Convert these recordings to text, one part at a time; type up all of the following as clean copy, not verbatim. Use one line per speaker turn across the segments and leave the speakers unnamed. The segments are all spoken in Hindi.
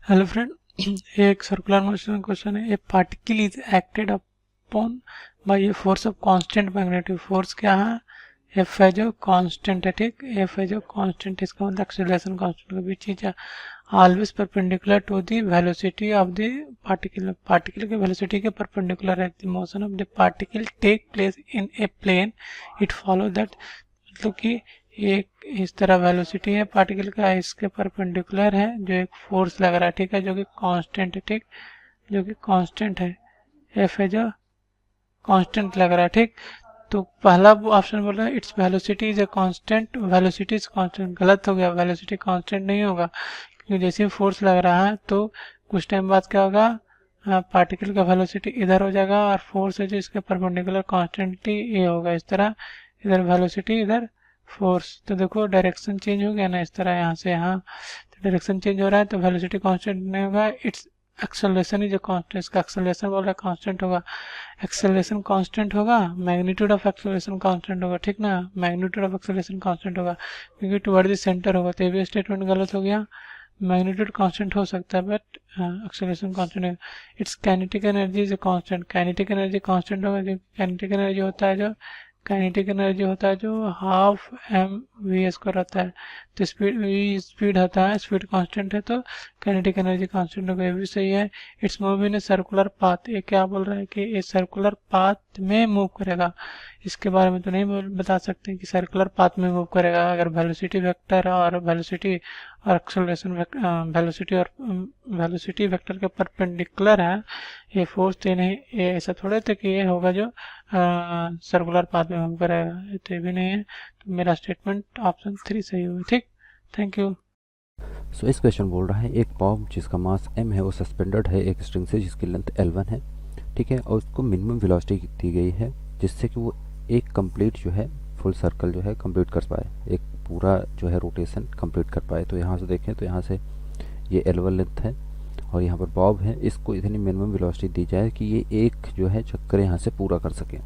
हेलो फ्रेंड, एक सर्कुलर मोशन क्वेश्चन है। ए particle is acted upon bye a force of constant magnetic force क्या है? एफ है जो कांस्टेंट है, ठीक। एफ है जो कांस्टेंट, इसका मतलब एक्सेलरेशन कांस्टेंट का भी चीज है। Always perpendicular to the velocity of the particle, particle के वेलोसिटी के परपेंडिकुलर है। The motion of the particle take place in a plane, it follow that, मतलब कि एक इस तरह वेलोसिटी है पार्टिकल का, इसके परपेंडिकुलर है जो एक फोर्स लग रहा है, ठीक है, जो कि कांस्टेंट है, ठीक, जो कि कांस्टेंट है। एफ है जो कांस्टेंट लग रहा है, ठीक। तो पहला ऑप्शन बोल रहा है it's velocity is a constant, velocity is constant, गलत हो गया। वेलोसिटी कांस्टेंट नहीं होगा, क्योंकि जैसे ही फोर्स लग रहा है तो कुछ टाइम बाद क्या होगा, पार्टिकल का वेलोसिटी इधर हो जाएगा और फोर्स है जो इसके परपेंडिकुलर कांस्टेंटली ये होगा इस तरह, इधर वेलोसिटी इधर फोर्स। तो देखो डायरेक्शन चेंज हो गया ना, इस तरह यहाँ से यहाँ, तो डायरेक्शन चेंज हो रहा है तो वेलोसिटी कांस्टेंट नहीं होगा। It's acceleration is a constant, इसका एक्सेलरेशन बोल रहा है कांस्टेंट होगा। एक्सेलरेशन कांस्टेंट होगा, मैग्नीट्यूड ऑफ एक्सेलरेशन कांस्टेंट होगा, ठीक ना। मैग्नीट्यूड ऑफ एक्सेलरेशन कांस्टेंट होगा क्योंकि टुवर्ड द सेंटर होगा, तो ये भी स्टेटमेंट गलत हो गया। मैग्नीट्यूड कांस्टेंट हो सकता है बट एक्सेलरेशन कांस्टेंट है। It's kinetic energy is a constant, kinetic energy constant होगा क्योंकि काइनेटिक एनर्जी होता है जो, काइनेटिक एनर्जी होता है जो हाफ एम वी स्क्वायर होता है। तो स्पीड वी स्पीड होता है, स्पीड कांस्टेंट है तो काइनेटिक एनर्जी कांस्टेंट होगा, ये भी सही है। It's move in a circular path, ये क्या बोल रहा है कि ये सर्कुलर पाथ में मूव करेगा। इसके बारे में तो नहीं बता सकते कि सर्कुलर पाथ में मूव करेगा। अगर वेलोसिटी वेक्टर और वेलोसिटी और एक्सेलरेशन वेलोसिटी वेक्टर के परपेंडिकुलर है ये फोर्स, तो नहीं, ये ऐसा थोड़े थे कि ये होगा जो सर्कुलर पाथ में मूव करेगा, ये तो भी नहीं है। तो मेरा स्टेटमेंट ऑप्शन 3 सही होगा, ठीक। Thank you.
सो इस क्वेश्चन बोल रहा है एक बॉब जिसका मास m है वो सस्पेंडेड है एक स्ट्रिंग से जिसकी लेंथ L1 है, ठीक है, और उसको मिनिमम वेलोसिटी दी गई है जिससे कि वो एक कंप्लीट जो है फुल सर्कल जो है कंप्लीट कर पाए, एक पूरा जो है रोटेशन कंप्लीट कर पाए। तो यहाँ से देखें तो यहाँ से ये L1 लेंथ है और यहाँ पर बॉब है, इसको इतनी मिनिमम वेलोसिटी दी जाए कि ये एक जो है चक्कर यहाँ से पूरा कर सके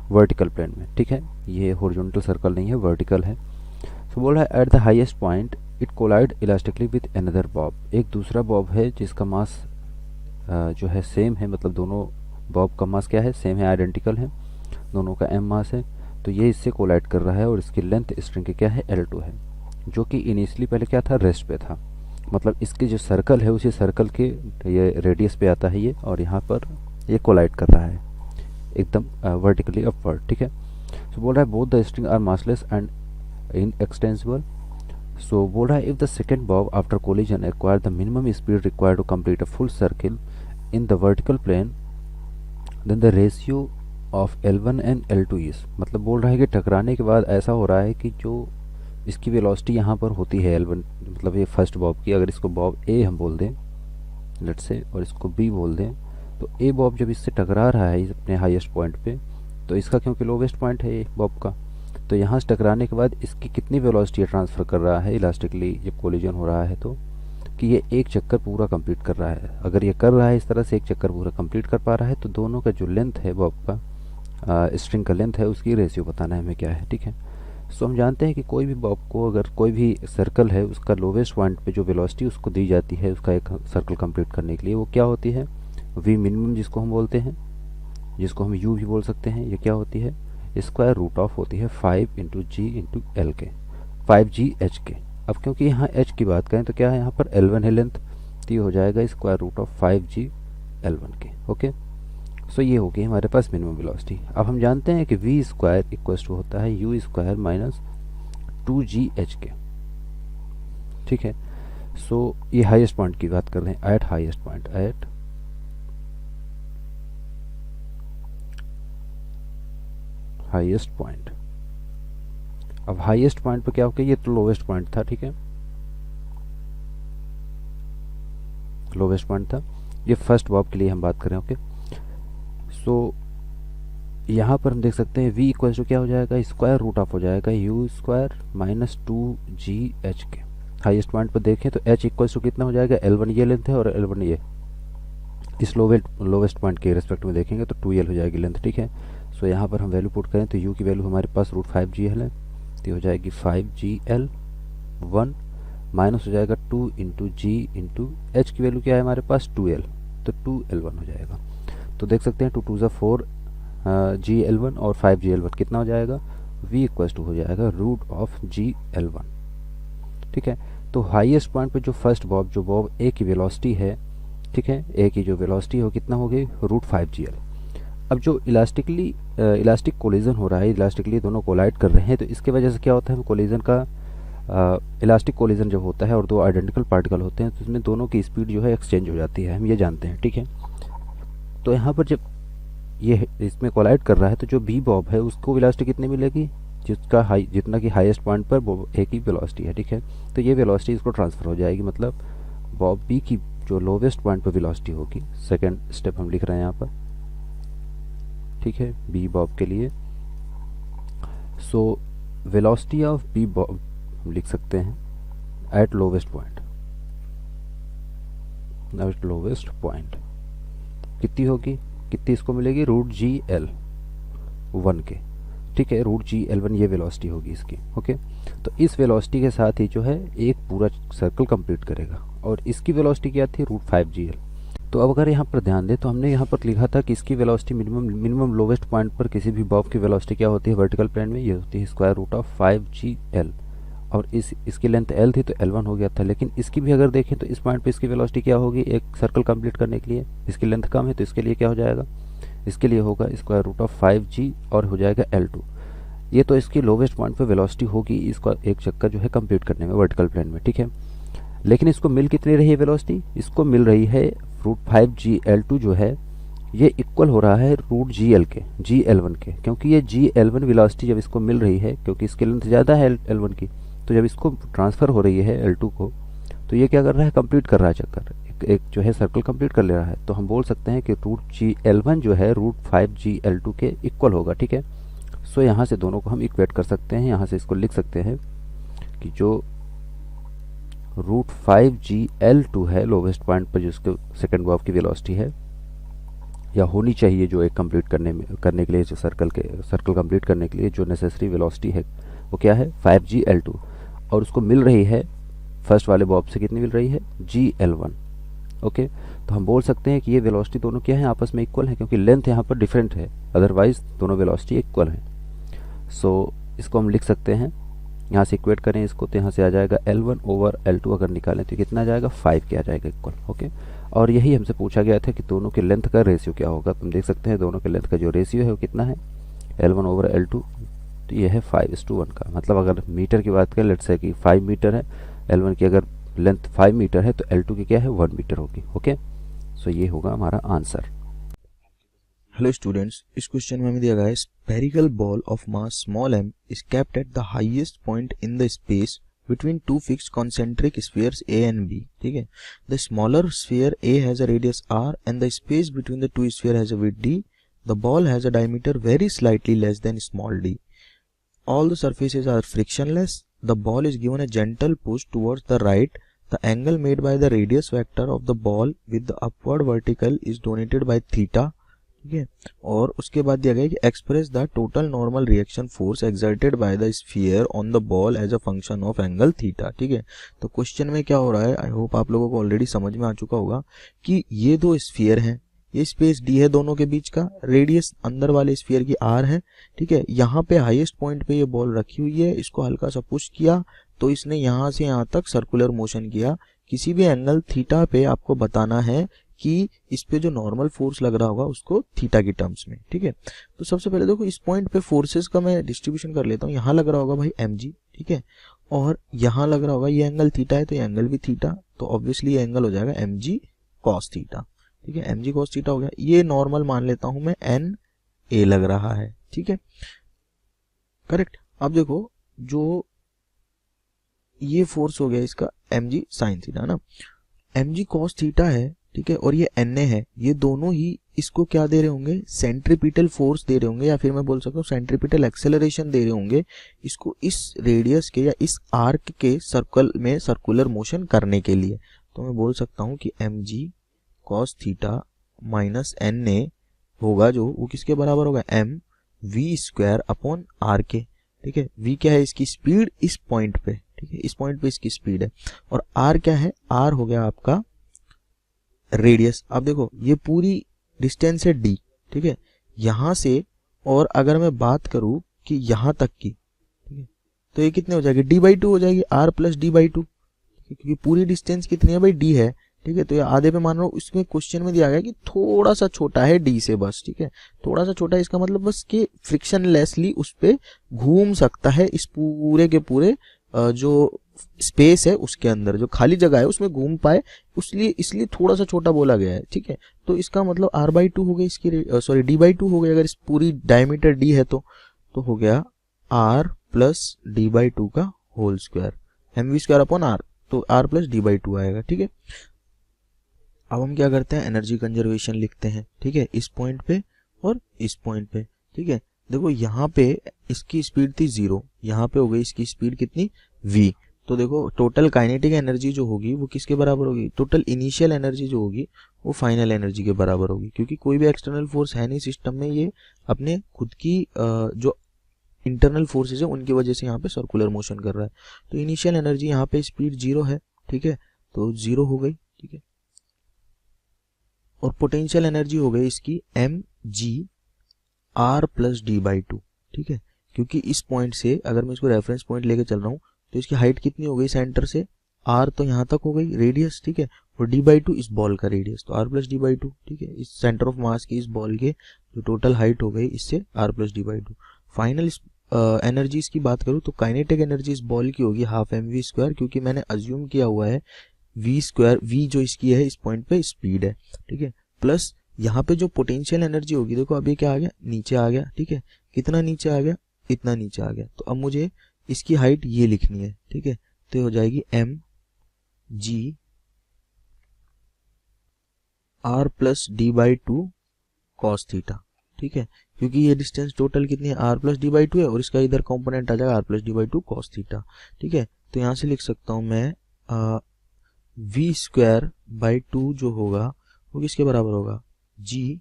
वर्टिकल प्लेन में, ठीक है। ये हॉरिजॉन्टल सर्कल नहीं है, वर्टिकल है। तो बोल रहा है at the highest point it collide elastically with another bob, एक दूसरा बॉब है जिसका मास जो है सेम है, मतलब दोनों बॉब का मास क्या है, सेम है, आइडेंटिकल है, दोनों का m मास है। तो ये इससे कोलाइड कर रहा है और इसकी लेंथ स्ट्रिंग की क्या है, L2 है, जो कि इनिशियली पहले क्या था, रेस्ट पे था। मतलब इसकी जो सर्कल है उसी सर्कल के ये रेडियस पे आता है ये, और यहाँ पर ये कोलाइड कर रहा है एकदम वर्टिकली अपवर्ड, ठीक है। तो बोल रहा है both the string are massless and inextensible. So बोल रहा है if the second bob after collision acquire the minimum speed required to complete a full circle in the vertical plane then the ratio of L1 and L2 is, मतलब बोल रहा है कि टकराने के बाद ऐसा हो रहा है कि जो इसकी वेलोसिटी यहाँ पर होती है L1, मतलब ये फर्स्ट बॉब की, अगर इसको बॉब A हम बोल दें लेट से और इसको B बोल दें, तो A बॉब जब इससे टकरा रहा है अपने हाईएस्ट पॉइंट पे, तो इसका क्योंकि लोवेस्ट पॉइंट है ये बॉब का, तो यहाँ से टकराने के बाद इसकी कितनी वेलोसिटी ट्रांसफ़र कर रहा है इलास्टिकली जब कोलिजन हो रहा है, तो कि ये एक चक्कर पूरा कंप्लीट कर रहा है। अगर ये कर रहा है इस तरह से एक चक्कर पूरा कंप्लीट कर पा रहा है तो दोनों का जो लेंथ है बॉब का स्ट्रिंग का लेंथ है उसकी रेशियो बताना है हमें क्या है, ठीक है। सो हम जानते हैं कि कोई भी बॉब को अगर कोई भी सर्कल है उसका लोवेस्ट पॉइंट पे जो वेलोसिटी उसको दी जाती है उसका एक सर्कल कंप्लीट करने के लिए, वो क्या होती है, वी मिनिमम जिसको हम बोलते हैं, जिसको हम यू भी बोल सकते हैं, ये क्या होती है, स्क्वायर रूट ऑफ होती है 5 इंटू जी इंटू एल के, 5GH के। अब क्योंकि यहाँ h की बात करें तो क्या है, यहाँ पर L1 है लेंथ, तो ये हो जाएगा square root of 5G L1 के, ओके। सो ये हो गई हमारे पास मिनिमम वेलोसिटी। अब हम जानते हैं कि v स्क्वायर इक्वल टू होता है u स्क्वायर माइनस 2GH के, ठीक है। सो ये हाईएस्ट पॉइंट की बात कर रहे हैं, eight highest point, eight highest point. अब हाईएस्ट पॉइंट पे क्या हो गया, ये तो लोवेस्ट पॉइंट था, ठीक है, लोवेस्ट पॉइंट था, ये फर्स्ट बॉब के लिए हम बात करें, ओके। सो यहाँ पर हम देख सकते हैं v इक्वल टू क्या हो जाएगा, स्क्वायर रूट ऑफ हो जाएगा u स्क्वायर माइनस 2GH के। हाईएस्ट पॉइंट पर देखें तो h इक्वल टू कितना हो जाएगा, L1 ये लेंथ है और L1 ये, इस लोवेस्ट पॉइंट के रिस्पेक्ट में देखेंगे तो 2L हो जाएगी लेंथ, ठीक है। सो यहाँ पर हम वैल्यू पुट करें तो u की वैल्यू हमारे पास रूट 5GL है, तो हो जाएगी 5GL1 माइनस हो जाएगा 2 इंटू जी इंटू एच की वैल्यू क्या है हमारे पास 2l, तो 2l1 हो जाएगा। तो देख सकते हैं 2 2 4 GL1 और 5GL1 कितना हो जाएगा, v इक्वल्स टू हो जाएगा रूट ऑफ GL1। ठीक है, तो हाईएस्ट पॉइंट पे जो फर्स्ट बॉब, जो बॉब ए की वेलोसिटी है, ठीक है, ए की जो वेलोसिटी है वो कितना हो गई रूट 5GL। अब जो इलास्टिक कोलिजन हो रहा है, इलास्टिकली दोनों कोलाइड कर रहे हैं, तो इसके वजह से क्या होता है, कोलिजन का इलास्टिक कोलिजन जब होता है और दो आइडेंटिकल पार्टिकल होते हैं तो इसमें दोनों की स्पीड जो है एक्सचेंज हो जाती है, हम ये जानते हैं। ठीक है, तो यहाँ पर जब ये इसमें कोलाइड कर रहा है तो जो बी बॉब है उसको वेलोसिटी कितनी मिलेगी, जितना कि हाईएस्ट पॉइंट पर बॉब ए की वेलोसिटी है। ठीक है, तो ये वेलोसिटी इसको ट्रांसफ़र हो जाएगी, मतलब बॉब बी की जो लोवेस्ट पॉइंट पर वेलोसिटी होगी, सेकेंड स्टेप हम लिख रहे हैं यहाँ पर। ठीक है, बी बॉब के लिए so velocity of B bob हम लिख सकते हैं एट लोवेस्ट पॉइंट कितनी होगी, कितनी इसको मिलेगी रूट GL1 के। ठीक है, रूट GL1 ये वेलोसिटी होगी इसकी। ओके, तो इस वेलोसिटी के साथ ही जो है एक पूरा सर्कल कंप्लीट करेगा और इसकी वेलोसिटी क्या थी रूट 5GL। तो अब अगर यहाँ पर ध्यान दें तो हमने यहाँ पर लिखा था कि इसकी वेलोसिटी मिनिमम लोवेस्ट पॉइंट पर किसी भी बॉब की वेलोसिटी क्या होती है वर्टिकल प्लेन में, ये होती है स्क्वायर रूट ऑफ 5GL, और इसकी लेंथ L थी तो L1 हो गया था। लेकिन इसकी भी अगर देखें तो इस पॉइंट पे इसकी वेलोसिटी क्या होगी, एक सर्कल कंप्लीट करने के लिए इसकी लेंथ कम है तो इसके लिए क्या हो जाएगा, इसके लिए होगा स्क्वायर रूट ऑफ 5G और हो जाएगा L2। ये तो इसकी लोवेस्ट पॉइंट पे वेलोसिटी होगी इसका एक चक्कर जो है कंप्लीट करने में वर्टिकल प्लेन में। ठीक है, लेकिन इसको मिल कितनी रही है वेलोसिटी, इसको मिल रही है रूट 5GL2 जो है ये इक्वल हो रहा है रूट GL1 के, क्योंकि ये GL1 वेलोसिटी जब इसको मिल रही है, क्योंकि इसकी लेंथ ज़्यादा है L1 की, तो जब इसको ट्रांसफ़र हो रही है L2 को, तो ये क्या कर रहा है, कंप्लीट कर रहा है चक्कर, एक जो है सर्कल कंप्लीट कर ले रहा है। तो हम बोल सकते हैं कि रूट GL1 जो है रूट 5GL2 के इक्वल होगा। ठीक है, सो यहाँ से दोनों को हम इक्वेट कर सकते हैं, यहाँ से इसको लिख सकते हैं कि जो रूट 5GL2 है लोवेस्ट पॉइंट पर जिसके सेकेंड बॉब की वेलोसिटी है या होनी चाहिए, जो एक कंप्लीट करने के लिए जो सर्कल कंप्लीट करने के लिए जो नेसेसरी वेलोसिटी है वो क्या है 5GL2, और उसको मिल रही है फर्स्ट वाले बॉब से कितनी मिल रही है GL1। ओके, तो हम बोल सकते हैं कि ये वेलोसिटी दोनों क्या है आपस में इक्वल है, क्योंकि लेंथ यहाँ पर डिफरेंट है, अदरवाइज दोनों वेलोसिटी इक्वल है। सो इसको हम लिख सकते हैं, यहाँ से इक्वेट करें इसको तो यहाँ से आ जाएगा L1 ओवर L2 अगर निकालें तो कितना आ जाएगा 5 के आ जाएगा इक्वल। ओके, और यही हमसे पूछा गया था कि दोनों के लेंथ का रेशियो क्या होगा। तुम देख सकते हैं दोनों के लेंथ का जो रेशियो है वो कितना है L1 ओवर L2, तो ये है 5:1 का। मतलब अगर मीटर की बात करें, लेट्स से कि 5 मीटर है, L1 की अगर लेंथ 5 मीटर है तो L2 की क्या है 1 मीटर होगी। ओके, सो ये होगा हमारा आंसर।
हेलो स्टूडेंट्स, इस क्वेश्चन में हमें दिया गया है spherical ball of mass small m is kept at the highest point in the space between two fixed concentric spheres A and B. ठीक है, the smaller sphere A has a radius r and the space between the two spheres has a width d. The ball has a diameter very slightly less than small d. All the surfaces are frictionless. The ball is given a gentle push towards the right. The angle made by the radius vector of the ball with the upward vertical is denoted by theta. ठीक है, और उसके बाद दिया गया कि express the total normal reaction force exerted by the sphere on the ball as a function of angle theta. ठीक है, तो क्वेश्चन में क्या हो रहा है, आई होप आप लोगों को ऑलरेडी समझ में आ चुका होगा कि ये दो स्फीयर हैं, ये स्पेस डी है दोनों के बीच का, रेडियस अंदर वाले स्फीयर की आर है। ठीक है, यहाँ पे हाईएस्ट पॉइंट पे ये बॉल रखी हुई है, इसको हल्का सा पुश किया तो इसने यहाँ से यहाँ तक सर्कुलर मोशन किया। किसी भी एंगल थीटा पे आपको बताना है कि इस पे जो नॉर्मल फोर्स लग रहा होगा उसको थीटा की टर्म्स में। ठीक है, तो सबसे पहले देखो इस पॉइंट पे फोर्सेस का मैं डिस्ट्रीब्यूशन कर लेता हूँ। यहाँ लग रहा होगा भाई mg, ठीक है, और यहाँ लग रहा होगा ये एंगल थीटा है तो ये एंगल भी थीटा, तो ऑब्वियसली ये एंगल हो जाएगा mg cos थीटा। ठीक है, mg cos थीटा हो गया। ये नॉर्मल मान लेता हूँ मैं na लग रहा है। ठीक है, करेक्ट। अब देखो जो ये फोर्स हो गया इसका mg sin थीटा ना, mg cos थीटा है। ठीक है, और ये na है, ये दोनों ही इसको क्या दे रहे होंगे, सेंट्रीपिटल फोर्स दे रहे होंगे, या फिर मैं बोल सकता हूँ सेंट्रीपिटल एक्सेलरेशन दे रहे होंगे इसको इस रेडियस के या इस आर्क के सर्कल में सर्कुलर मोशन करने के लिए। तो मैं बोल सकता हूँ कि mg cos theta minus na होगा जो वो किसके बराबर होगा, m v square upon r के। ठीक है, v क्या है, इसकी स्पीड इस पॉइंट पे, ठीक है, इस पॉइंट पे इसकी स्पीड है। और आर क्या है, आर हो गया आपका रेडियस। अब देखो ये पूरी डिस्टेंस है डी, ठीक है, यहां से, और अगर मैं बात करूं कि यहां तक की, ठीक है, तो ये कितने हो जाएगी, d/2 हो जाएगी, r प्लस d/2, क्योंकि पूरी डिस्टेंस कितनी है भाई, d है, ठीक है। तो ये आधे पे मान रहा हूँ, इसमें क्वेश्चन में दिया गया कि थोड़ा सा छोटा है d से बस, ठीक है, थोड़ा सा छोटा है, इसका मतलब बस कि फ्रिक्शनलेसली उस पे घूम सकता है, इस पूरे के पूरे जो स्पेस है उसके अंदर, जो खाली जगह है उसमें घूम पाए, इसलिए थोड़ा सा छोटा बोला गया है, ठीक है। तो इसका मतलब r/2 हो गई इसकी, सॉरी d/2 हो गई, अगर इस पूरी डायमीटर d है तो हो गया r प्लस d/2 का होल स्क्वायर, mv²/r, तो r प्लस d/2 आएगा, ठीक है। अब हम क्या करते हैं, एनर्जी कंजर्वेशन लिखते हैं, ठीक है, इस पॉइंट पे और इस पॉइंट पे, ठीक है। देखो यहाँ पे इसकी स्पीड थी 0, यहाँ पे हो गई इसकी स्पीड कितनी, v। तो देखो टोटल काइनेटिक एनर्जी जो होगी वो किसके बराबर होगी, टोटल इनिशियल एनर्जी जो होगी वो फाइनल एनर्जी के बराबर होगी, क्योंकि कोई भी एक्सटर्नल फोर्स है नहीं सिस्टम में, ये अपने खुद की जो इंटरनल फोर्सेज है उनकी वजह से यहाँ पे सर्कुलर मोशन कर रहा है। तो इनिशियल एनर्जी यहाँ पे स्पीड 0 है, ठीक है, तो 0 हो गई, ठीक है। और पोटेंशियल एनर्जी हो गई इसकी mg r प्लस d/2, ठीक है, क्योंकि इस पॉइंट से अगर मैं इसको रेफरेंस पॉइंट लेके चल रहा हूँ तो इसकी हाइट कितनी हो गई सेंटर से, r तो यहाँ तक हो गई रेडियस, ठीक है, और d/2 इस बॉल का रेडियस, तो r प्लस d/2, ठीक है, इस सेंटर ऑफ मास की इस बॉल के जो टोटल हाइट हो गई इससे r plus d/2। Final energies की बात करूँ तो काइनेटिक एनर्जी इस बॉल की होगी हाफ mv², क्योंकि मैंने अज्यूम किया हुआ है v जो इसकी है इस पॉइंट पे स्पीड है, ठीक है, प्लस यहाँ पे जो पोटेंशियल एनर्जी होगी, देखो अभी क्या आ गया, नीचे आ गया, ठीक है, कितना नीचे आ गया, इतना नीचे आ गया। तो अब मुझे इसकी हाइट ये लिखनी है, ठीक है, तो ये हो जाएगी mg r plus d/2 cos theta, ठीक है, क्योंकि ये डिस्टेंस टोटल कितनी है, r प्लस d/2 है, और इसका इधर कंपोनेंट आ जाएगा r plus d/2 cos theta, ठीक है। तो यहाँ से लिख सकता हूँ मैं v²/2 जो होगा वो किसके बराबर होगा, g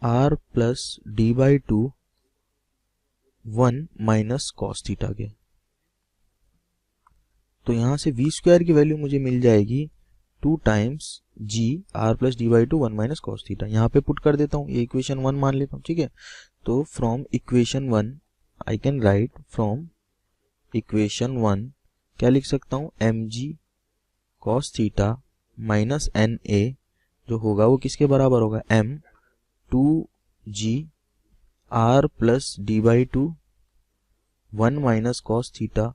r plus d/2 1 minus cos theta के। तो यहाँ से v² की वैल्यू मुझे मिल जाएगी 2 times g r plus d/2 1 minus cos theta, यहाँ पे पुट कर देता हूँ, ये इक्वेशन 1 मान लेता हूँ, ठीक है। तो from equation 1 I can write, from equation 1 क्या लिख सकता हूँ, mg cos theta minus na जो होगा वो किसके बराबर होगा, m 2g r plus d/2 1 minus cos theta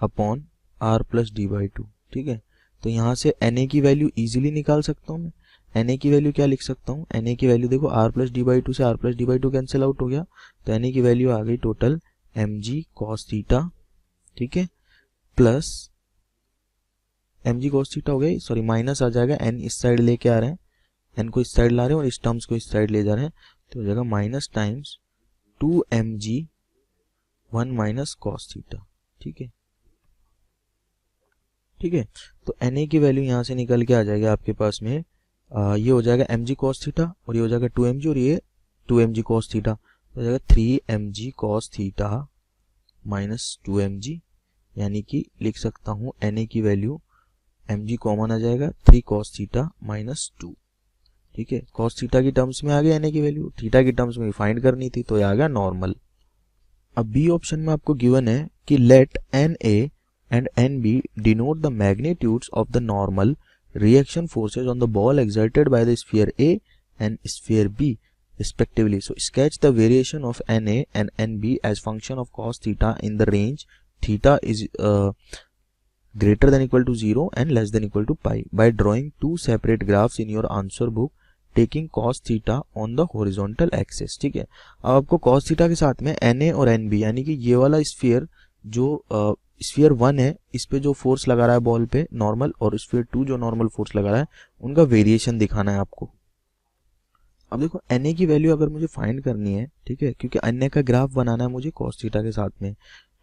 upon r plus d/2, ठीक है। तो यहाँ से na की वैल्यू इजीली निकाल सकता हूँ मैं, na की वैल्यू क्या लिख सकता हूँ, na की वैल्यू देखो r प्लस d/2 से r plus d/2 cancel out हो गया, तो na की वैल्यू आ गई टोटल mg cos थीटा, ठीक है, प्लस mg cos थीटा हो गई, सॉरी माइनस आ जाएगा, n इस साइड लेके आ रहे हैं, n को इस साइड ला रहे हैं और इस टर्म्स को इस साइड ले जा रहे हैं, तो हो जाएगा minus times 2mg 1 minus cos theta, ठीक है, ठीक है। तो na की वैल्यू यहाँ से निकल के आ जाएगी आपके पास में, ये हो जाएगा mg cos थीटा और ये हो जाएगा 2mg और ये 2mg cos थीटा, हो जाएगा 3mg cos theta minus 2mg, यानी कि लिख सकता हूँ na की वैल्यू mg कॉमन आ जाएगा 3 cos थीटा माइनस 2, ठीक है, cos थीटा की टर्म्स में आ गया na की वैल्यू, थीटा की टर्म्स में फाइंड करनी थी तो ये आ गया नॉर्मल। अब बी ऑप्शन में आपको गिवन है कि late na and nb denote the magnitudes of the normal reaction forces on the ball exerted by the sphere A and sphere B respectively. So sketch the variation of na and nb as function of cos theta in the range theta is greater than equal to 0 and less than equal to pi by drawing two separate graphs in your answer book taking cos theta on the horizontal axis, ठीक है। अब आपको cos theta के साथ में na और nb यानी कि ये वाला स्फीयर जो स्फीयर 1 है इस पे जो फोर्स लगा रहा है बॉल पे नॉर्मल, और स्फीयर 2 जो नॉर्मल फोर्स लगा रहा है उनका वेरिएशन दिखाना है आपको। अब देखो na की वैल्यू अगर मुझे फाइंड करनी है, ठीक है, क्योंकि na का ग्राफ बनाना है मुझे cos थीटा के साथ में,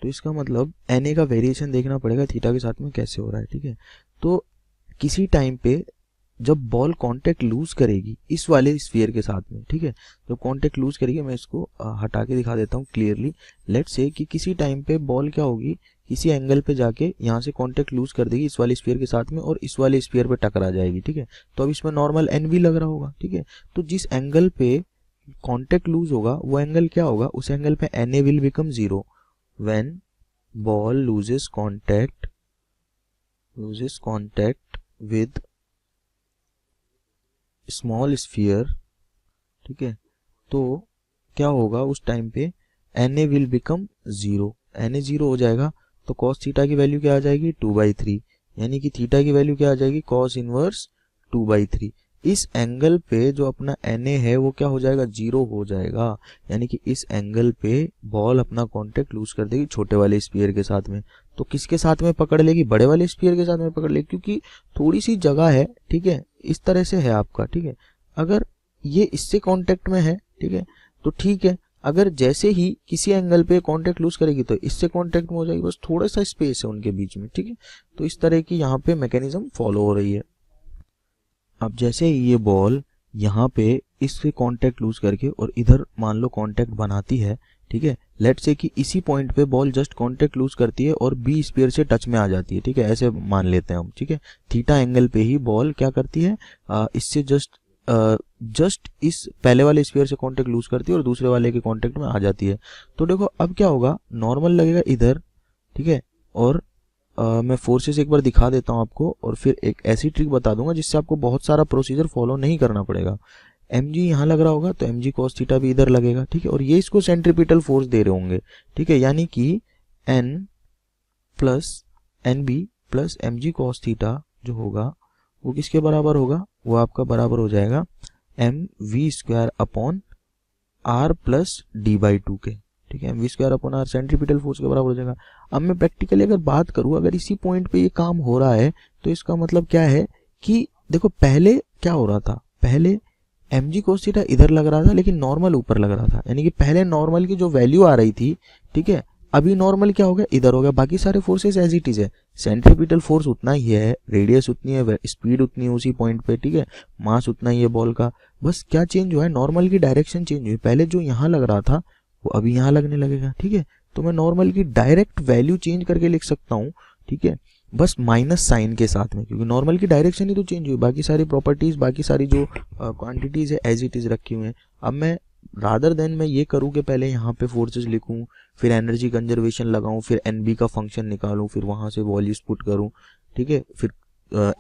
तो इसका मतलब na का वेरिएशन देखना पड़ेगा थीटा के साथ में कैसे हो रहा है, ठीक है। तो किसी टाइम पे जब बॉल कांटेक्ट लूज करेगी इस वाले स्फीयर के साथ में, ठीक है, जब कांटेक्ट लूज करेगी, मैं इसको हटा के दिखा देता हूँ क्लियरली। लेट्स से कि किसी टाइम पे बॉल क्या होगी किसी एंगल पे जाके यहाँ से कांटेक्ट लूज कर देगी इस वाले स्फीयर के साथ में और इस वाले स्फीयर पे टकरा जाएगी, ठीक है। तो अब इसमें नॉर्मल एन भी लग रहा होगा, ठीक है। तो जिस एंगल पे कांटेक्ट लूज होगा वो एंगल क्या होगा, उस एंगल पे N A will become 0 when ball loses contact with small sphere, ठीक है। तो क्या होगा उस टाइम पे N A will become 0, N A 0 हो जाएगा तो कॉस थीटा की वैल्यू क्या आ जाएगी 2/3, यानी कि थीटा की वैल्यू क्या आ जाएगी कॉस इनवर्स 2/3। इस एंगल पे जो अपना एन ए है वो क्या हो जाएगा 0 हो जाएगा, यानी कि इस एंगल पे बॉल अपना कांटेक्ट लूज कर देगी छोटे वाले स्फीयर के साथ में। तो किसके साथ में पकड़ लेगी, बड़े वाले स्फीयर के साथ में पकड़ लेगी, क्योंकि थोड़ी सी जगह है, ठीक है, इस तरह से है आपका, ठीक है। अगर ये इससे कांटेक्ट में है, ठीक है, तो ठीक है। अगर जैसे ही किसी एंगल पे कांटेक्ट लूज करेगी तो इससे कांटेक्ट में हो जाएगी, बस थोड़ा सा स्पेस है उनके बीच में, ठीक है। तो इस तरह की यहाँ पे मैकेनिज्म फॉलो हो रही है। अब जैसे ही ये बॉल यहाँ पे इससे कांटेक्ट लूज करके और इधर मान लो कांटेक्ट बनाती है, ठीक है, लेट्स से कि इसी पॉइंट पे बॉल जस्ट कांटेक्ट लूज करती है और बी स्फीयर से टच में आ जाती है, ठीक है, ऐसे मान लेते हैं हम, ठीक है। थीटा एंगल पे ही बॉल क्या करती है, इससे जस्ट इस पहले वाले स्फीयर से कांटेक्ट लूज करती है और दूसरे वाले के कांटेक्ट में आ जाती है। तो देखो अब क्या होगा, नॉर्मल लगेगा इधर, ठीक है, और मैं फोर्सेस एक बार दिखा देता हूँ आपको और फिर एक ऐसी ट्रिक बता दूंगा जिससे आपको बहुत सारा प्रोसीजर फॉलो नहीं करना पड़ेगा। एम जी यहाँ लग रहा होगा तो एम जी कॉस थीटा भी इधर लगेगा, ठीक है, और ये इसको सेंट्रीपिटल फोर्स दे रहे होंगे, ठीक है, यानी कि N plus N B plus M G cos theta जो होगा वो किसके बराबर होगा, वो आपका बराबर हो जाएगा M V square upon R plus डी/2 के, ठीक है। V square upon R centripetal force के बराबर हो जाएगा। अब मैं प्रैक्टिकली अगर बात करूं, अगर इसी पॉइंट पे ये काम हो रहा है तो इसका मतलब क्या है कि देखो पहले क्या हो रहा था, पहले एम जी कोस थीटा इधर लग रहा था लेकिन नॉर्मल ऊपर लग रहा था, यानी कि पहले नॉर्मल की जो वैल्यू आ रही थी, ठीक है, अभी नॉर्मल क्या हो गया इधर हो गया। बाकी सारे फोर्सेस एज इट इज है, सेंट्रीपिटल फोर्स उतना ही है, रेडियस उतनी है, स्पीड उतनी है उसी पॉइंट पे, ठीक है, मास उतना ही है बॉल का, बस क्या चेंज हुआ है, नॉर्मल की डायरेक्शन चेंज हुई। पहले जो यहाँ लग रहा था वो अभी यहाँ लगने लगेगा, ठीक है। तो मैं नॉर्मल की डायरेक्ट वैल्यू चेंज करके लिख सकता हूँ, ठीक है, बस माइनस साइन के साथ में, क्योंकि नॉर्मल की डायरेक्शन ही तो चेंज हुई, बाकी सारी प्रॉपर्टीज, बाकी सारी जो क्वांटिटीज है एज इट इज रखी हुई हैं। अब मैं रादर देन मैं ये करूँ कि पहले यहाँ पे फोर्सेस लिखूँ, फिर एनर्जी कंजर्वेशन लगाऊँ, फिर एन बी का फंक्शन निकालूँ, फिर वहाँ से वॉल्यूज पुट करूँ, ठीक है, फिर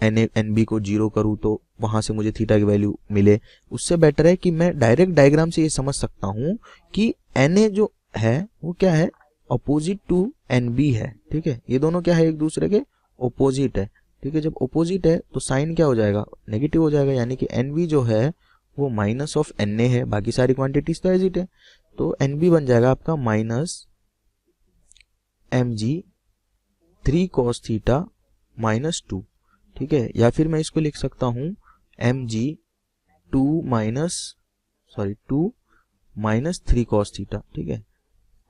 एन बी को 0 करूँ तो वहाँ से मुझे थीटा की वैल्यू मिले, उससे बेटर है कि मैं डायरेक्ट डायग्राम से ये समझ सकता हूँ कि एन ए जो है वो क्या है, अपोजिट टू एन बी है, ठीक है, ये दोनों क्या है एक दूसरे के ओपोजिट है, ठीक है। जब ओपोजिट है तो साइन क्या हो जाएगा, नेगेटिव हो जाएगा, यानी कि एन बी जो है वो माइनस ऑफ एन ए है, बाकी सारी क्वांटिटीज तो एज इट है, तो एन बी बन जाएगा आपका minus M G 3 cos theta minus 2, ठीक है, या फिर मैं इसको लिख सकता हूँ M G 2 minus 3 cos theta, ठीक है,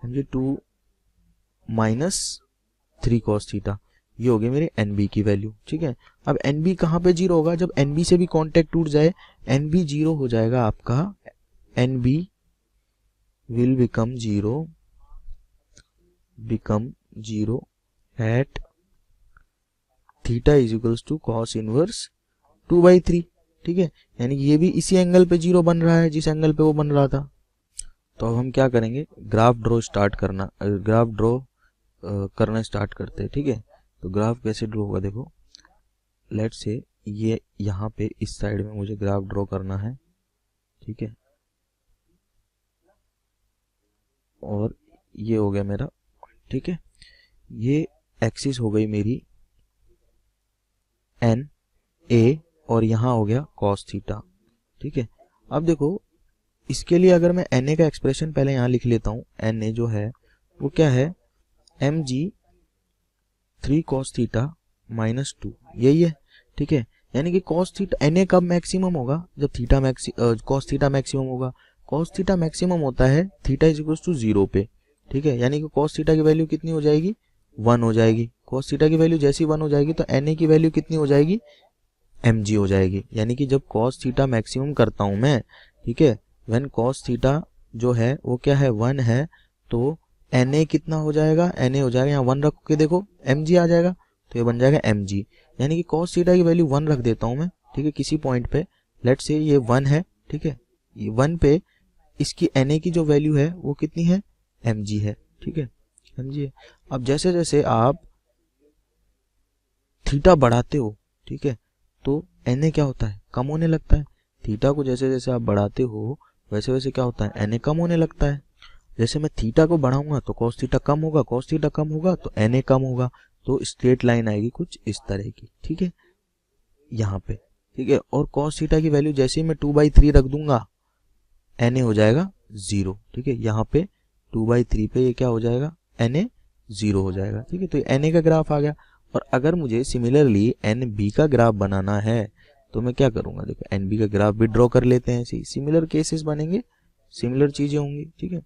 M G 2 minus 3 cos theta, ये हो गई मेरी एन बी की वैल्यू, ठीक है। अब एन बी कहाँ पे 0 होगा, जब एन बी से भी कांटेक्ट टूट जाए, एन बी 0 हो जाएगा आपका, N B will become 0 at theta is equals to cos inverse 2/3, ठीक है, यानी कि ये भी इसी एंगल पे 0 बन रहा है जिस एंगल पे वो बन रहा था। तो अब हम क्या करेंगे, ग्राफ ड्रॉ करना स्टार्ट करते हैं, ठीक है। तो ग्राफ कैसे ड्रॉ होगा, देखो लेट्स से ये यहाँ पे इस साइड में मुझे ग्राफ ड्रॉ करना है, ठीक है, और ये हो गया मेरा, ठीक है, ये एक्सिस हो गई मेरी एन ए और यहाँ हो गया कॉस थीटा, ठीक है। अब देखो इसके लिए अगर मैं एन ए का एक्सप्रेशन पहले यहाँ लिख लेता हूँ, एन ए जो है वो क्या है, M G 3 cos theta minus 2, यही है, ठीक है, यानी कि cos थीटा एन ए कब मैक्सिमम होगा, जब cos थीटा मैक्सिमम होगा। cos थीटा मैक्सिमम होता है थीटा इज इक्वल टू 0 पे, ठीक है, यानी कि cos थीटा की वैल्यू कितनी हो जाएगी, 1 हो जाएगी। cos थीटा की वैल्यू जैसी 1 हो जाएगी तो एन ए की वैल्यू कितनी हो जाएगी, एम जी हो जाएगी, यानी कि जब cos थीटा मैक्सिमम करता हूं मैं, ठीक है, व्हेन cos थीटा जो है वो क्या है 1 है, तो एन ए कितना हो जाएगा, एन ए हो जाएगा, यहाँ 1 रख के देखो एम जी आ जाएगा, तो ये बन जाएगा एम जी, यानी कि कॉस थीटा की वैल्यू 1 रख देता हूँ मैं, ठीक है, किसी पॉइंट पे, लेट से ये 1 है, ठीक है, ये 1 पे इसकी एन ए की जो वैल्यू है वो कितनी है, एम जी है, ठीक है, एम जी है। अब जैसे जैसे आप थीटा बढ़ाते हो, ठीक है, तो एन ए क्या होता है, कम होने लगता है। थीटा को जैसे जैसे आप बढ़ाते हो वैसे वैसे क्या होता है, एन ए कम होने लगता है। जैसे मैं थीटा को बढ़ाऊंगा तो कॉस थीटा कम होगा, कॉस थीटा कम होगा तो एन ए कम होगा, तो स्ट्रेट लाइन आएगी कुछ इस तरह की, ठीक है, यहाँ पे, ठीक है। और कॉस थीटा की वैल्यू जैसे ही मैं 2/3 रख दूंगा, एन ए हो जाएगा 0, ठीक है, यहाँ पे 2/3 पे ये क्या हो जाएगा, एन ए 0 हो जाएगा, ठीक है। तो एन ए का ग्राफ आ गया। और अगर मुझे सिमिलरली एन बी का ग्राफ बनाना है तो मैं क्या करूंगा, देखो एन बी का ग्राफ भी ड्रॉ कर लेते हैं, सिमिलर केसेस बनेंगे, सिमिलर चीजें होंगी, ठीक है।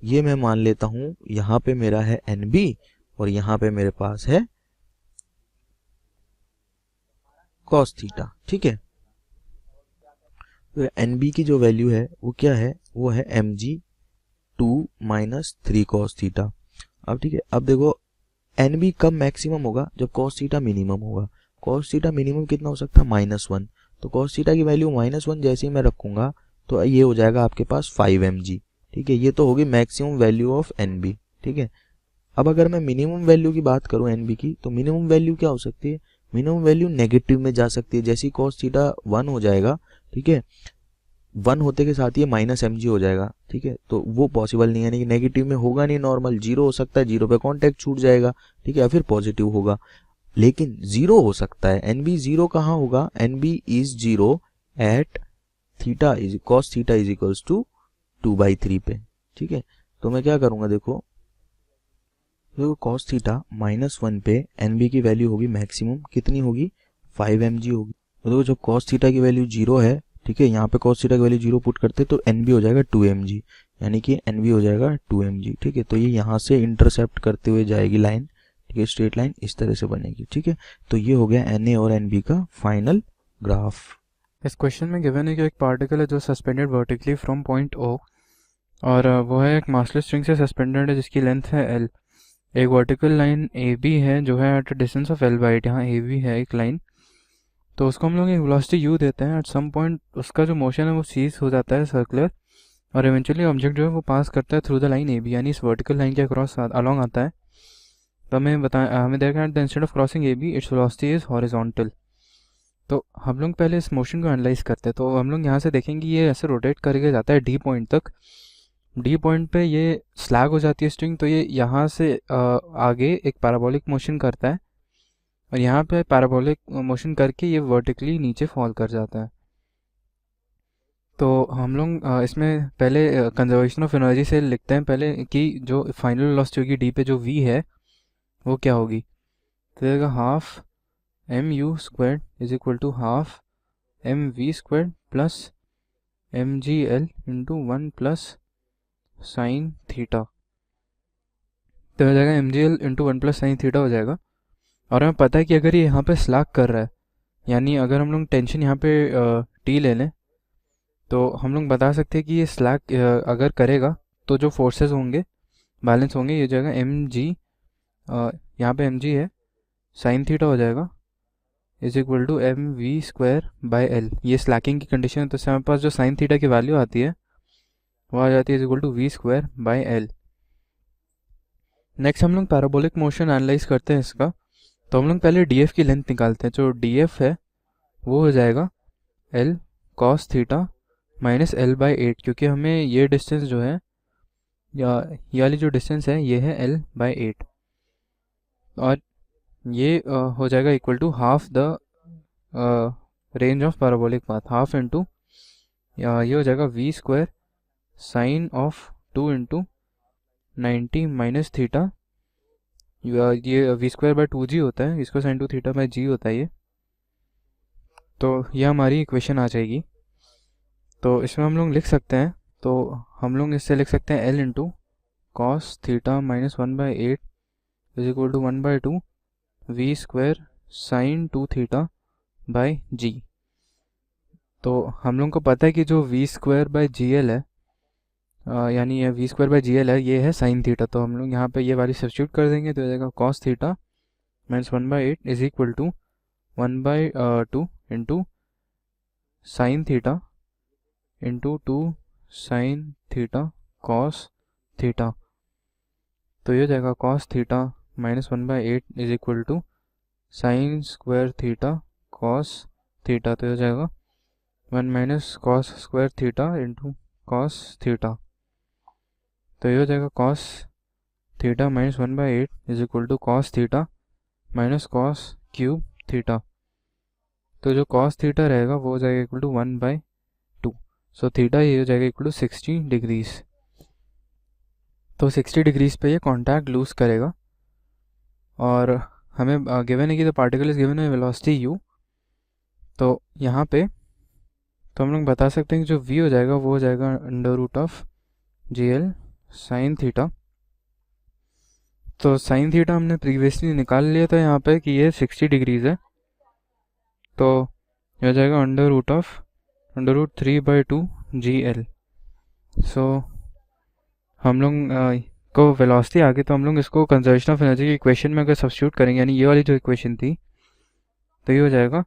ये मैं मान लेता हूं यहाँ पे मेरा है एन बी और यहाँ पे मेरे पास है कॉस थीटा, ठीक है। तो एन बी की जो वैल्यू है वो क्या है, वो है एम जी 2 - 3 कॉस थीटा। अब ठीक है, अब देखो एन बी कब मैक्सिमम होगा, जब कॉस थीटा मिनिमम होगा। कॉस थीटा मिनिमम कितना हो सकता है, -1, तो कॉस थीटा की वैल्यू -1 जैसे ही मैं रखूंगा तो ये हो जाएगा आपके पास 5 mg, ठीक है। ये तो होगी maximum value of N B, ठीक है। अब अगर मैं मिनिमम वैल्यू की बात करूं एन बी की, तो मिनिमम वैल्यू क्या हो सकती है, मिनिमम वैल्यू नेगेटिव में जा सकती है। जैसे ही कॉस थीटा 1 हो जाएगा, ठीक है, 1 होते के साथ ये -mg हो जाएगा, ठीक है, तो वो पॉसिबल नहीं है, यानी कि नेगेटिव में होगा नहीं, नॉर्मल 0 हो सकता है, 0 पे कॉन्टेक्ट छूट जाएगा, ठीक है, या फिर पॉजिटिव होगा, लेकिन 0 हो सकता है। एन बी 0 कहाँ होगा, N B is 0 at theta is cos theta is equals to 2/3 पे, ठीक है। तो मैं क्या करूंगा, देखो कॉस थीटा -1 पे एन बी की वैल्यू होगी मैक्सिमम, कितनी होगी, 5 mg होगी। तो देखो जब कॉस थीटा की वैल्यू 0 है, ठीक है, यहाँ पे cos थीटा की वैल्यू 0 पुट करते तो एन बी हो जाएगा 2 mg, यानी कि एन बी हो जाएगा 2 mg, ठीक है। तो ये यहाँ से इंटरसेप्ट करते हुए जाएगी लाइन, ठीक है, स्ट्रेट लाइन इस तरह से बनेगी, ठीक है। तो ये हो गया एन ए और एन बी का फाइनल ग्राफ।
इस क्वेश्चन में गिवन है कि एक पार्टिकल है जो suspended vertically from point O, और वो है एक मासलेस स्ट्रिंग से सस्पेंडेड है जिसकी लेंथ है एल। एक वर्टिकल लाइन ए बी है जो है एट डिस्टेंस ऑफ L/8, यहाँ ए बी है एक लाइन, तो उसको हम लोग एक वेलोसिटी u देते हैं। एट सम पॉइंट उसका जो मोशन है वो सीज हो जाता है सर्कुलर, और इवेंचुअली ऑब्जेक्ट जो है वो पास करता है through the line A B, यानी इस वर्टिकल लाइन के अक्रॉस अलॉन्ग आता है। तो हमें देखा at the instead of crossing A B its velocity is horizontal. तो हम लोग पहले इस मोशन को एनालाइज करते हैं। तो हम लोग यहाँ से देखेंगे ये ऐसे रोटेट करके जाता है डी पॉइंट तक। डी पॉइंट पे ये स्लैग हो जाती है स्ट्रिंग, तो ये यहाँ से आगे एक पैराबोलिक मोशन करता है, और यहाँ पे पैराबोलिक मोशन करके ये वर्टिकली नीचे फॉल कर जाता है। तो हम लोग इसमें पहले कंजर्वेशन ऑफ एनर्जी से लिखते हैं पहले कि जो फाइनल वेलोसिटी होगी डी पे, जो v है वो क्या होगी, तो देगा half mu² is equal to half mv² plus mgl into 1 plus sine theta. तो हो जाएगा mgl into 1 plus sine theta हो जाएगा। और हमें पता है कि अगर ये यहाँ पे स्लैग कर रहा है, यानी अगर हम लोग टेंशन यहाँ पे टी ले लें, तो हम लोग बता सकते हैं कि ये स्लैग अगर करेगा तो जो फोर्सेस होंगे बैलेंस होंगे। ये जाएगा mg, यहाँ पे mg है, साइन थीटा हो जाएगा is equal to mv² by L. ये स्लैकिंग की कंडीशन है, तो इससे हमारे पास जो साइन थीटा की वैल्यू आती है वो आ जाती है is equal to v² by L. Next हम लोग पैराबोलिक मोशन एनालाइज करते हैं इसका। तो हम लोग पहले df की लेंथ निकालते हैं। जो df है वो हो जाएगा l cos theta minus L/8, क्योंकि हमें ये डिस्टेंस जो है, या ये वाली जो डिस्टेंस है ये है L/8, और ये हो जाएगा equal to half the range of parabolic path, half into ये हो जाएगा v² sine of 2 into 90 minus theta. ये v²/2g होता है, v² sine 2 theta by g होता है ये। तो ये हमारी इक्वेशन आ जाएगी। तो इसमें हम लोग लिख सकते हैं, तो हम लोग इससे लिख सकते हैं l into cos theta minus 1/8 is equal to 1/2 v² sine 2 theta by G. तो हम लोग को पता है कि जो v² बाई जी एल है यानी ये V square by G L है, ये है साइन थीटा। तो हम लोग यहाँ पे ये वाली सब्स्टिट्यूट कर देंगे तो हो जाएगा cos theta minus 1/8 is equal to 1/2 into sine theta into 2 sine theta cos theta. तो ये हो जाएगा cos theta minus 1/8 is equal to sine square theta cos theta. तो हो जाएगा 1 minus cos square theta into cos theta. तो ये हो जाएगा cos theta minus 1/8 is equal to cos theta minus cos cube theta. तो जो कॉस थीटा रहेगा वो हो जाएगा इक्वल टू 1/2। सो थीटा ये हो जाएगा इक्वल टू 60 डिग्रीज। तो 60 डिग्रीज पे ये कॉन्टैक्ट लूज करेगा और हमें गिवन है कि द पार्टिकल इज गिवन है वेलोसिटी यू। तो यहाँ पे तो हम लोग बता सकते हैं कि जो v हो जाएगा वो हो जाएगा under root of G L sine theta. तो साइन थीटा हमने प्रीवियसली निकाल लिया था यहाँ पे कि ये 60 डिग्रीज है। तो ये हो जाएगा अंडर रूट 3/2 जी एल। सो हम लोग को वेलोसिटी आ गई तो हम लोग इसको कंजर्वेशन ऑफ एनर्जी की इक्वेशन में अगर सब्स्टिट्यूट करेंगे, यानी ये वाली जो इक्वेशन थी, तो ये हो जाएगा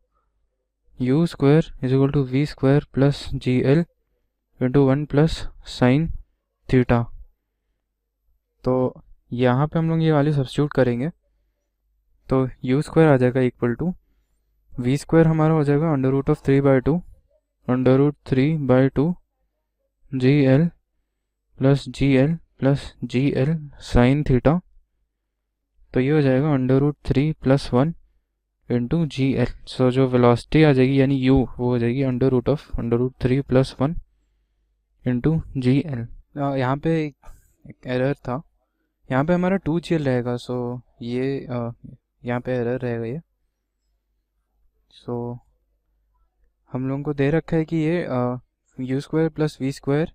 u square is equal to V square plus G L into 1 plus sine theta. तो यहाँ पे हम लोग ये वाली सब्स्टिट्यूट करेंगे तो u स्क्वायर आ जाएगा इक्वल टू वी स्क्वायर हमारा हो जाएगा under root of 3/2 G L plus G L sine theta. तो ये हो जाएगा under root 3 + 1 into G L. So जो वेलोसिटी आ जाएगी यानी u वो हो जाएगी under root 3 + 1 into G L. यहाँ पे एक एरर था, यहाँ पे हमारा 2gl रहेगा। सो ये यहाँ पे एरर रहेगा ये। सो हम लोगों को दे रखा है कि ये u square plus V square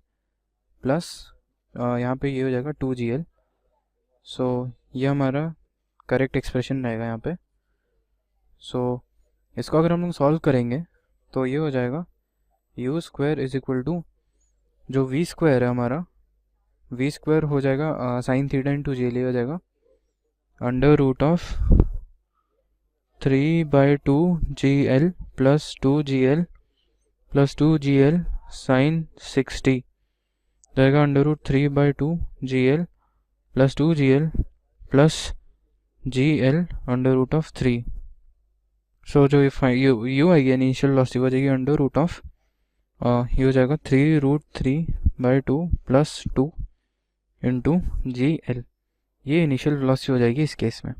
plus यहाँ पे ये हो जाएगा 2gl। सो ये हमारा करेक्ट एक्सप्रेशन रहेगा यहाँ पे। सो इसको अगर हम लोग सॉल्व करेंगे तो ये हो जाएगा u square is equal to जो वी स्क्वायर है हमारा, वी स्क्वायर हो जाएगा sine theta into G L हो जाएगा under root of 3/2 G L plus 2gl sine 60 जाएगा under root 3/2 G L plus 2gl plus G L under root of 3। So जो यू आएगी इनिशियल वेलोसिटी हो जाएगी अंडर रूट ऑफ ये हो जाएगा 3√3/2 + 2 इंटू जी एल। ये इनिशियल वेलोसिटी हो जाएगी इस केस में।